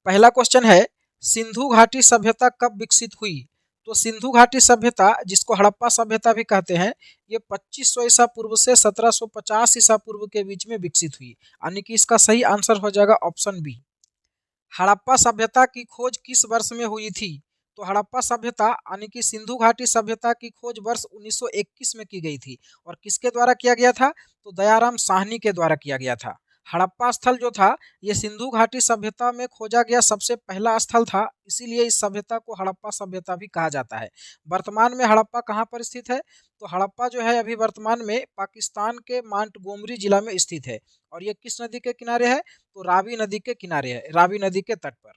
पहला क्वेश्चन है, सिंधु घाटी सभ्यता कब विकसित हुई? तो सिंधु घाटी सभ्यता, जिसको हड़प्पा सभ्यता भी कहते हैं, ये 2500 ईसा पूर्व से 1750 ईसा पूर्व के बीच में विकसित हुई, यानी कि इसका सही आंसर हो जाएगा ऑप्शन बी। हड़प्पा सभ्यता की खोज किस वर्ष में हुई थी? तो हड़प्पा सभ्यता यानी कि सिंधु घाटी सभ्यता की खोज वर्ष 1921 में की गई थी। और किसके द्वारा किया गया था? तो दयाराम साहनी के द्वारा किया गया था। हड़प्पा स्थल जो था, ये सिंधु घाटी सभ्यता में खोजा गया सबसे पहला स्थल था, इसीलिए इस सभ्यता को हड़प्पा सभ्यता भी कहा जाता है। वर्तमान में हड़प्पा कहाँ पर स्थित है? तो हड़प्पा जो है अभी वर्तमान में पाकिस्तान के मांटगोमरी जिला में स्थित है। और ये किस नदी के किनारे है? तो रावी नदी के किनारे है, रावी नदी के तट पर।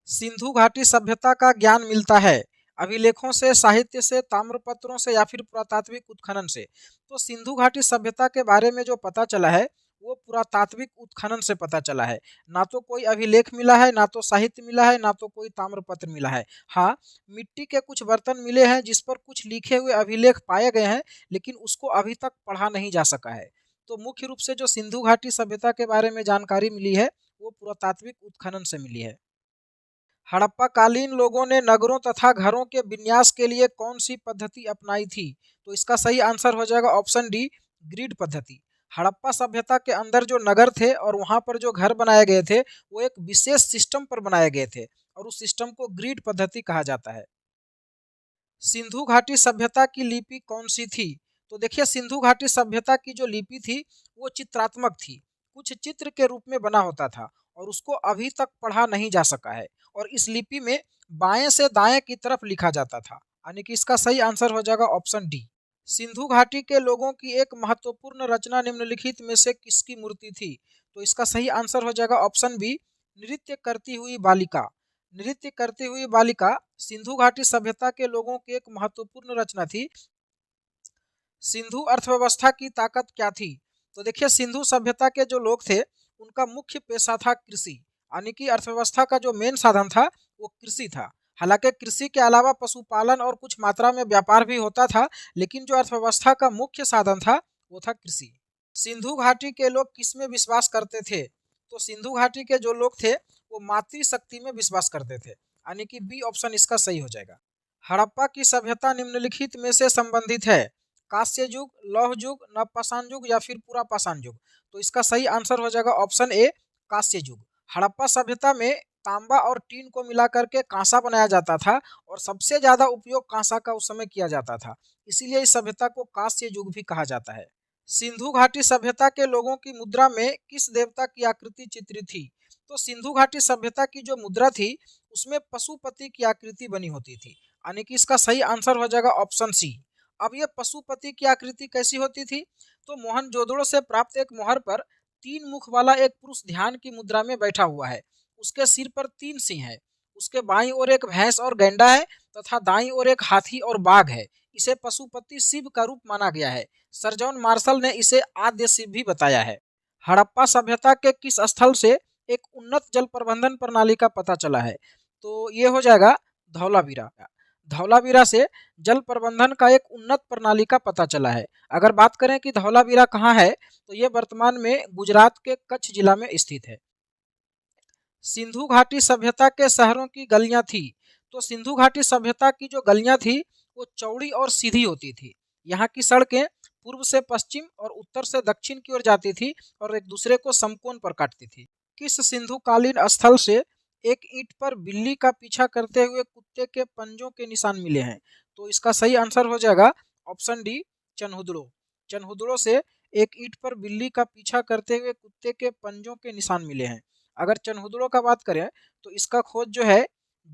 सिंधु घाटी सभ्यता का ज्ञान मिलता है अभिलेखों से, साहित्य से, ताम्रपत्रों से या फिर पुरातात्विक उत्खनन से? तो सिंधु घाटी सभ्यता के बारे में जो पता चला है वो पुरातात्विक उत्खनन से पता चला है। ना तो कोई अभिलेख मिला है, ना तो साहित्य मिला है, ना तो कोई ताम्रपत्र मिला है। हाँ, मिट्टी के कुछ बर्तन मिले हैं जिस पर कुछ लिखे हुए अभिलेख पाए गए हैं, लेकिन उसको अभी तक पढ़ा नहीं जा सका है। तो मुख्य रूप से जो सिंधु घाटी सभ्यता के बारे में जानकारी मिली है वो पुरातात्विक उत्खनन से मिली है। हड़प्पा कालीन लोगों ने नगरों तथा घरों के विन्यास के लिए कौन सी पद्धति अपनाई थी? तो इसका सही आंसर हो जाएगा ऑप्शन डी, ग्रिड पद्धति। हड़प्पा सभ्यता के अंदर जो नगर थे और वहां पर जो घर बनाए गए थे वो एक विशेष सिस्टम पर बनाए गए थे और उस सिस्टम को ग्रिड पद्धति कहा जाता है। सिंधु घाटी सभ्यता की लिपि कौन सी थी? तो देखिए, सिंधु घाटी सभ्यता की जो लिपि थी वो चित्रात्मक थी, कुछ चित्र के रूप में बना होता था और उसको अभी तक पढ़ा नहीं जा सका है। और इस लिपि में बाएं से दाएं की तरफ लिखा जाता था, यानी कि इसका सही आंसर हो जाएगा ऑप्शन डी। सिंधु घाटी के लोगों की एक महत्वपूर्ण रचना निम्नलिखित में से किसकी मूर्ति थी? तो इसका सही आंसर हो जाएगा ऑप्शन बी, नृत्य करती हुई बालिका। नृत्य करती हुई बालिका सिंधु घाटी सभ्यता के लोगों की एक महत्वपूर्ण रचना थी। सिंधु अर्थव्यवस्था की ताकत क्या थी? तो देखिए, सिंधु सभ्यता के जो लोग थे उनका मुख्य पेशा था कृषि, यानी कि अर्थव्यवस्था का जो मेन साधन था वो कृषि था। हालांकि कृषि के अलावा पशुपालन और कुछ मात्रा में व्यापार भी होता था, लेकिन जो अर्थव्यवस्था का मुख्य साधन था वो था कृषि। सिंधु घाटी के लोग किस में विश्वास करते थे? तो सिंधु घाटी के जो लोग थे वो मातृशक्ति में विश्वास करते थे, यानी कि बी ऑप्शन इसका सही हो जाएगा। हड़प्पा की सभ्यता निम्नलिखित में से संबंधित है? कांस्य युग, लौह युग, नवपाषाण युग या फिर पुरापाषाण युग? तो इसका सही आंसर हो जाएगा ऑप्शन ए, कांस्य युग। हड़प्पा सभ्यता में तांबा और टीन को मिला करके कांसा बनाया जाता था और सबसे ज्यादा उपयोग कांसा का उस समय किया जाता था, इसीलिए इस सभ्यता को कांस्य युग भी कहा जाता है। सिंधु घाटी सभ्यता के लोगों की मुद्रा में किस देवता की आकृति चित्रित थी? तो सिंधु घाटी सभ्यता की जो मुद्रा थी उसमें पशुपति की आकृति बनी होती थी, यानी कि इसका सही आंसर हो जाएगा ऑप्शन सी। अब ये पशुपति की आकृति कैसी होती थी? तो मोहनजोदड़ो से प्राप्त एक मोहर पर 3 मुख वाला एक पुरुष ध्यान की मुद्रा में बैठा हुआ है। उसके सिर पर 3 सिंह है, उसके बाईं ओर एक भैंस और गैंडा है तथा दाईं ओर एक हाथी और बाघ है। इसे पशुपति शिव का रूप माना गया है। सर जॉन मार्शल ने इसे आद्य शिव भी बताया है। हड़प्पा सभ्यता के किस स्थल से एक उन्नत जल प्रबंधन प्रणाली का पता चला है? तो ये हो जाएगा धौलावीरा। धौलावीरा से जल प्रबंधन का एक उन्नत प्रणाली का पता चला है। अगर बात करें कि धौलावीरा कहाँ है, तो ये वर्तमान में गुजरात के कच्छ जिला में स्थित है। सिंधु घाटी सभ्यता के शहरों की गलियां थी। तो सिंधु घाटी सभ्यता की जो गलियां थी वो चौड़ी और सीधी होती थी। यहाँ की सड़कें पूर्व से पश्चिम और उत्तर से दक्षिण की ओर जाती थी और एक दूसरे को समकोण पर काटती थी। किस सिंधु कालीन स्थल से एक ईंट पर बिल्ली का पीछा करते हुए कुत्ते के पंजों के निशान मिले हैं? तो इसका सही आंसर हो जाएगा ऑप्शन डी, चनहुदड़ो। चनहुदड़ो से एक ईंट पर बिल्ली का पीछा करते हुए कुत्ते के पंजों के निशान मिले हैं। अगर चनहुदड़ो का बात करें तो इसका खोज जो है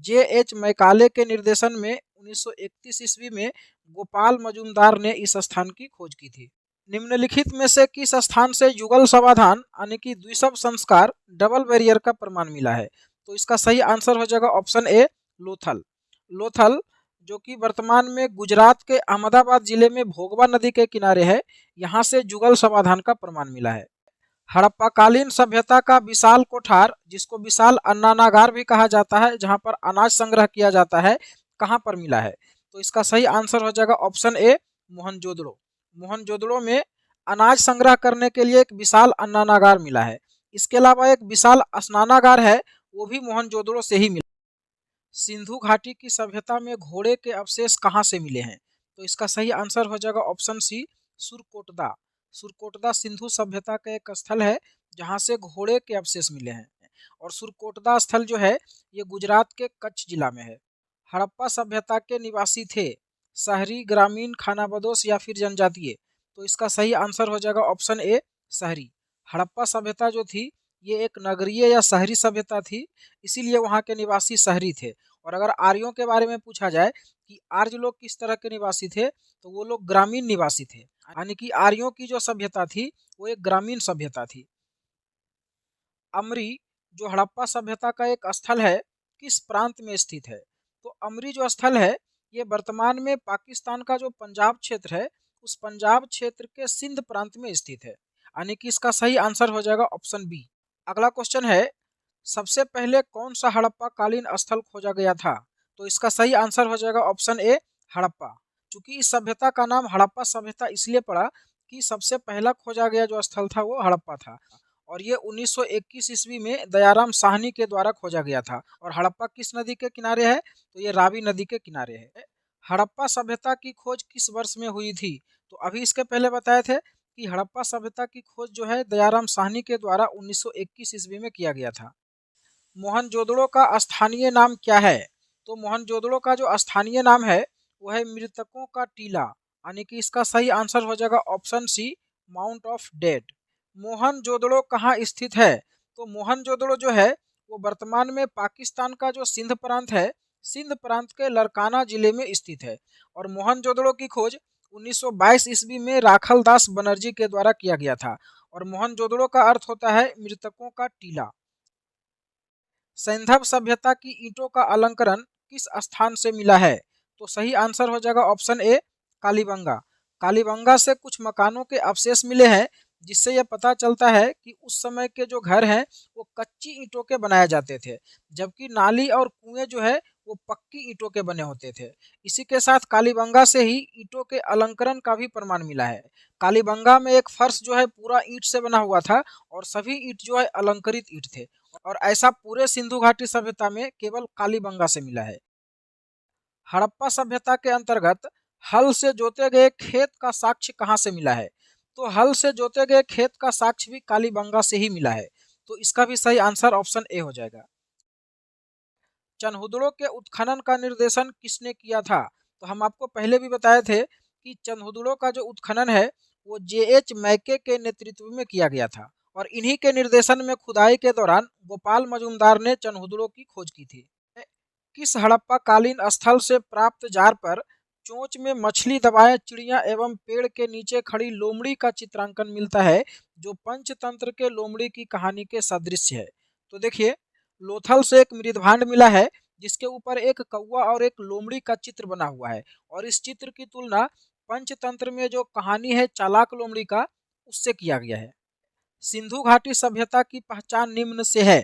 J.H. मैकाले के निर्देशन में 1931 ईस्वी में गोपाल मजूमदार ने इस स्थान की खोज की थी। निम्नलिखित में से किस स्थान से युगल समाधान यानी कि द्विशव संस्कार डबल बैरियर का प्रमाण मिला है? तो इसका सही आंसर हो जाएगा ऑप्शन ए, लोथल। लोथल जो कि वर्तमान में गुजरात के अहमदाबाद जिले में भोगवा नदी के किनारे है, यहाँ से युगल समाधान का प्रमाण मिला है। हड़प्पाकालीन सभ्यता का विशाल कोठार, जिसको विशाल अन्नानागार भी कहा जाता है, जहाँ पर अनाज संग्रह किया जाता है, कहाँ पर मिला है? तो इसका सही आंसर हो जाएगा ऑप्शन ए, मोहनजोदड़ो। मोहनजोदड़ो में अनाज संग्रह करने के लिए एक विशाल अन्नानागार मिला है। इसके अलावा एक विशाल स्नानागार है, वो भी मोहनजोदड़ो से ही मिला। सिंधु घाटी की सभ्यता में घोड़े के अवशेष कहाँ से मिले हैं? तो इसका सही आंसर हो जाएगा ऑप्शन सी, सुरकोटदा। सुरकोटदा सिंधु सभ्यता का एक स्थल है जहाँ से घोड़े के अवशेष मिले हैं। और सुरकोटदा स्थल जो है ये गुजरात के कच्छ जिला में है। हड़प्पा सभ्यता के निवासी थे शहरी, ग्रामीण, खानाबदोश या फिर जनजातीय? तो इसका सही आंसर हो जाएगा ऑप्शन ए, शहरी। हड़प्पा सभ्यता जो थी ये एक नगरीय या शहरी सभ्यता थी, इसीलिए वहाँ के निवासी शहरी थे। और अगर आर्यों के बारे में पूछा जाए कि आर्य लोग किस तरह के निवासी थे, तो वो लोग ग्रामीण निवासी थे, यानी कि आर्यों की जो सभ्यता थी वो एक ग्रामीण सभ्यता थी। अमरी जो हड़प्पा सभ्यता का एक स्थल है किस प्रांत में स्थित है? तो अमरी जो स्थल है ये वर्तमान में पाकिस्तान का जो पंजाब क्षेत्र है उस पंजाब क्षेत्र के सिंध प्रांत में स्थित है, यानी कि इसका सही आंसर हो जाएगा ऑप्शन बी। अगला क्वेश्चन है, सबसे पहले कौन सा हड़प्पा कालीन स्थल खोजा गया था? तो इसका सही आंसर हो जाएगा ऑप्शन ए, हड़प्पा। क्योंकि इस सभ्यता का नाम हड़प्पा सभ्यता इसलिए पड़ा कि सबसे पहला खोजा गया जो स्थल था वो हड़प्पा था। और ये 1921 ईस्वी में दयाराम साहनी के द्वारा खोजा गया था। और हड़प्पा किस नदी के किनारे है? तो ये रावी नदी के किनारे है। हड़प्पा सभ्यता की खोज किस वर्ष में हुई थी? तो अभी इसके पहले बताए थे कि हड़प्पा सभ्यता की खोज जो है दयाराम साहनी के द्वारा 1921 ईस्वी में किया गया था। मोहनजोदड़ो का स्थानीय नाम क्या है? तो मोहनजोदड़ो का जो स्थानीय नाम है वो है मृतकों का टीला, यानी कि इसका सही आंसर हो जाएगा option C, mound of dead. Mohenjodaro कहाँ स्थित है? तो मोहनजोदड़ो जो है वो वर्तमान में पाकिस्तान का जो सिंध प्रांत है, सिंध प्रांत के लरकाना जिले में स्थित है। और मोहनजोदड़ो की खोज 1922 ईस्वी में राखल दास बनर्जी के द्वारा किया गया था। और मोहनजोदड़ो का अर्थ होता है मृतकों का टीला। सैंधव सभ्यता की ईंटों का अलंकरण किस स्थान से मिला है? तो सही आंसर हो जाएगा ऑप्शन ए, कालीबंगा। कालीबंगा से कुछ मकानों के अवशेष मिले हैं जिससे यह पता चलता है कि उस समय के जो घर हैं वो कच्ची ईंटों के बनाए जाते थे, जबकि नाली और कुएं जो है वो पक्की ईंटों के बने होते थे। इसी के साथ कालीबंगा से ही ईंटों के अलंकरण का भी प्रमाण मिला है। कालीबंगा में एक फर्श जो है पूरा ईंट से बना हुआ था और सभी ईंट जो है अलंकृत ईंट थे। और ऐसा पूरे सिंधु घाटी सभ्यता में केवल कालीबंगा से मिला है। हड़प्पा सभ्यता के अंतर्गत हल से जोते गए खेत का साक्ष्य कहाँ से मिला है? तो हल से जोते गए खेत का साक्ष्य भी कालीबंगा से ही मिला है। तो इसका भी सही आंसर ऑप्शन ए हो जाएगा। चनहुदड़ो के उत्खनन का निर्देशन किसने किया था? तो हम आपको पहले भी बताए थे कि चनहुदड़ो का जो उत्खनन है वो जे.एच. मैके के नेतृत्व में किया गया था। और इन्हीं के निर्देशन में खुदाई के दौरान गोपाल मजूमदार ने चनहुदड़ो की खोज की थी। किस हड़प्पा कालीन स्थल से प्राप्त जार पर चोंच में मछली दबाए चिड़िया एवं पेड़ के नीचे खड़ी लोमड़ी का चित्रांकन मिलता है जो पंचतंत्र के लोमड़ी की कहानी के सदृश है? तो देखिए, लोथल से एक मृदभांड मिला है जिसके ऊपर एक कौवा और एक लोमड़ी का चित्र बना हुआ है। और इस चित्र की तुलना पंचतंत्र में जो कहानी है चालाक लोमड़ी का उससे किया गया है। सिंधु घाटी सभ्यता की पहचान निम्न से है।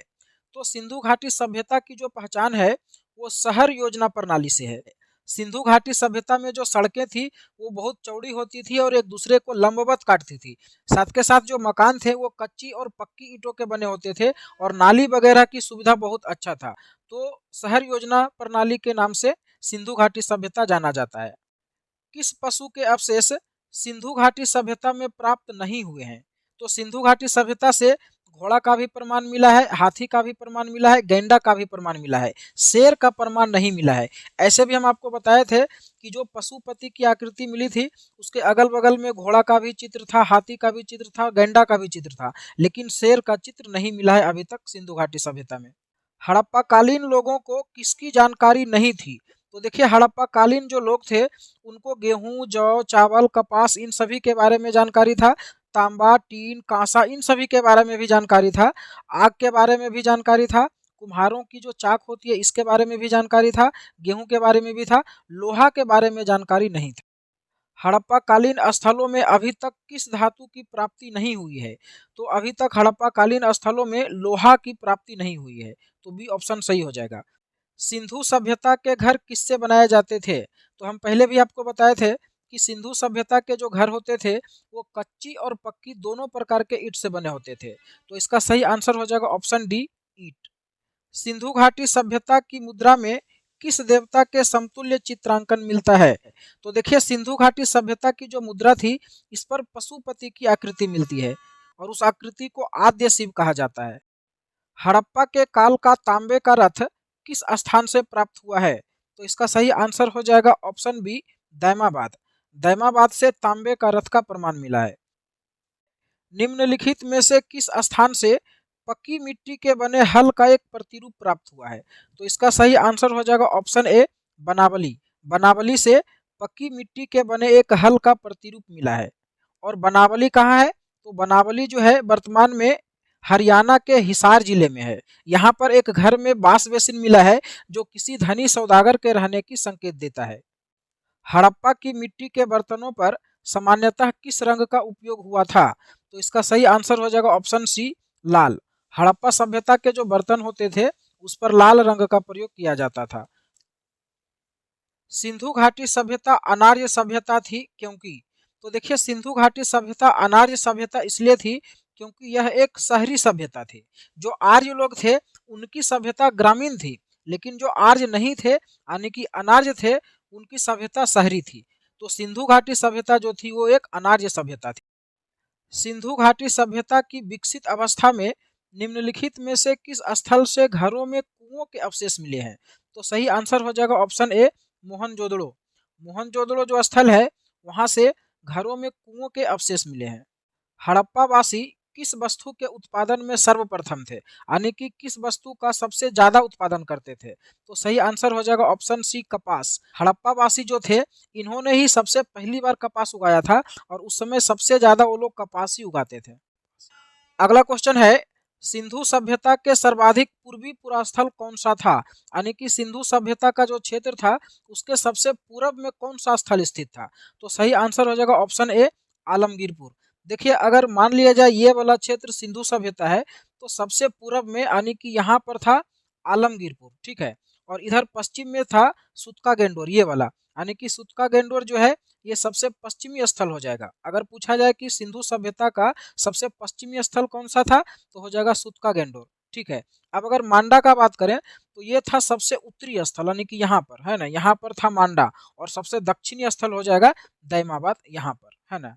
तो सिंधु घाटी सभ्यता की जो पहचान है वो शहर योजना प्रणाली से है। सिंधु घाटी सभ्यता में जो सड़कें थी वो बहुत चौड़ी होती थी और एक दूसरे को लंबवत काटती थी। साथ के साथ जो मकान थे वो कच्ची और पक्की ईंटों के बने होते थे और नाली वगैरह की सुविधा बहुत अच्छा था। तो शहर योजना प्रणाली के नाम से सिंधु घाटी सभ्यता जाना जाता है। किस पशु के अवशेष सिंधु घाटी सभ्यता में प्राप्त नहीं हुए हैं? तो सिंधु घाटी सभ्यता से घोड़ा का भी प्रमाण मिला है, हाथी का भी प्रमाण मिला है, गैंडा का भी प्रमाण मिला है, शेर का प्रमाण नहीं मिला है। ऐसे भी हम आपको बताए थे कि जो पशुपति की आकृति मिली थी उसके अगल बगल में घोड़ा का भी चित्र था, हाथी का भी चित्र था, गैंडा का भी चित्र था, लेकिन शेर का चित्र नहीं मिला है अभी तक सिंधु घाटी सभ्यता में। हड़प्पा कालीन लोगों को किसकी जानकारी नहीं थी? तो देखिए, हड़प्पा कालीन जो लोग थे उनको गेहूं, जौ, चावल, कपास इन सभी के बारे में जानकारी था। तांबा, टीन, कांसा इन सभी के बारे में भी जानकारी था। आग के बारे में भी जानकारी था। कुम्हारों की जो चाक होती है इसके बारे में भी जानकारी था। गेहूं के बारे में भी था। लोहा के बारे में जानकारी नहीं था। हड़प्पा कालीन स्थलों में अभी तक किस धातु की प्राप्ति नहीं हुई है? तो अभी तक हड़प्पा कालीन स्थलों में लोहा की प्राप्ति नहीं हुई है। तो बी ऑप्शन सही हो जाएगा। सिंधु सभ्यता के घर किससे बनाए जाते थे? तो हम पहले भी आपको बताए थे कि सिंधु सभ्यता के जो घर होते थे वो कच्ची और पक्की दोनों प्रकार के ईंट से बने होते थे। तो इसका सही आंसर हो जाएगा ऑप्शन डी, ईंट। सिंधु घाटी सभ्यता की मुद्रा में किस देवता के समतुल्य चित्रांकन मिलता है? तो देखिए सिंधु घाटी सभ्यता की जो मुद्रा थी इस पर पशुपति की आकृति मिलती है और उस आकृति को आद्य शिव कहा जाता है। हड़प्पा के काल का तांबे का रथ किस स्थान से प्राप्त हुआ है? तो इसका सही आंसर हो जाएगा ऑप्शन बी, दैमाबाद। दैमाबाद से तांबे का रथ का प्रमाण मिला है। निम्नलिखित में से किस स्थान से पक्की मिट्टी के बने हल का एक प्रतिरूप प्राप्त हुआ है? तो इसका सही आंसर हो जाएगा ऑप्शन ए, बनावली। बनावली से पक्की मिट्टी के बने एक हल का प्रतिरूप मिला है। और बनावली कहाँ है? तो बनावली जो है वर्तमान में हरियाणा के हिसार जिले में है। यहाँ पर एक घर में बांस बेसिन मिला है जो किसी धनी सौदागर के रहने की संकेत देता है। हड़प्पा की मिट्टी के बर्तनों पर सामान्यतः किस रंग का उपयोग हुआ था? तो इसका सही आंसर हो जाएगा ऑप्शन सी, लाल। हड़प्पा सभ्यता के जो बर्तन होते थे उस पर लाल रंग का प्रयोग किया जाता था। सिंधु घाटी सभ्यता अनार्य सभ्यता थी क्योंकि? तो देखिए सिंधु घाटी सभ्यता अनार्य सभ्यता इसलिए थी क्योंकि यह एक शहरी सभ्यता थी। जो आर्य लोग थे उनकी सभ्यता ग्रामीण थी, लेकिन जो आर्य नहीं थे यानी कि अनार्य थे उनकी सभ्यता शहरी थी। तो सिंधु घाटी सभ्यता जो थी वो एक अनार्य सभ्यता थी। सिंधु घाटी सभ्यता की विकसित अवस्था में निम्नलिखित में से किस स्थल से घरों में कुओं के अवशेष मिले हैं? तो सही आंसर हो जाएगा ऑप्शन ए, मोहनजोदड़ो। मोहनजोदड़ो जो स्थल है वहां से घरों में कुओं के अवशेष मिले हैं। हड़प्पावासी किस वस्तु के उत्पादन में सर्वप्रथम थे, यानी कि किस वस्तु का सबसे ज्यादा उत्पादन करते थे? तो सही आंसर हो जाएगा ऑप्शन सी, कपास। हड़प्पावासी जो थे इन्होंने ही सबसे पहली बार कपास उगाया था और उस समय सबसे ज्यादा वो लोग कपास ही उगाते थे। अगला क्वेश्चन है, सिंधु सभ्यता के सर्वाधिक पूर्वी पुरास्थल कौन सा था? यानी कि सिंधु सभ्यता का जो क्षेत्र था उसके सबसे पूर्व में कौन सा स्थल स्थित था? तो सही आंसर हो जाएगा ऑप्शन ए, आलमगीरपुर। देखिए अगर मान लिया जाए ये वाला क्षेत्र सिंधु सभ्यता है तो सबसे पूर्व में यानी कि यहाँ पर था आलमगीरपुर, ठीक है। और इधर पश्चिम में था सुतका गेंडोर, ये वाला, यानी कि सुतका गेंडोर जो है ये सबसे पश्चिमी स्थल हो जाएगा। अगर पूछा जाए कि सिंधु सभ्यता का सबसे पश्चिमी स्थल कौन सा था तो हो जाएगा सुतका गेंडोर, ठीक है। अब अगर मांडा का बात करें तो ये था सबसे उत्तरी स्थल, यानी कि यहाँ पर है ना, यहाँ पर था मांडा। और सबसे दक्षिणी स्थल हो जाएगा दैमाबाद, यहाँ पर है ना।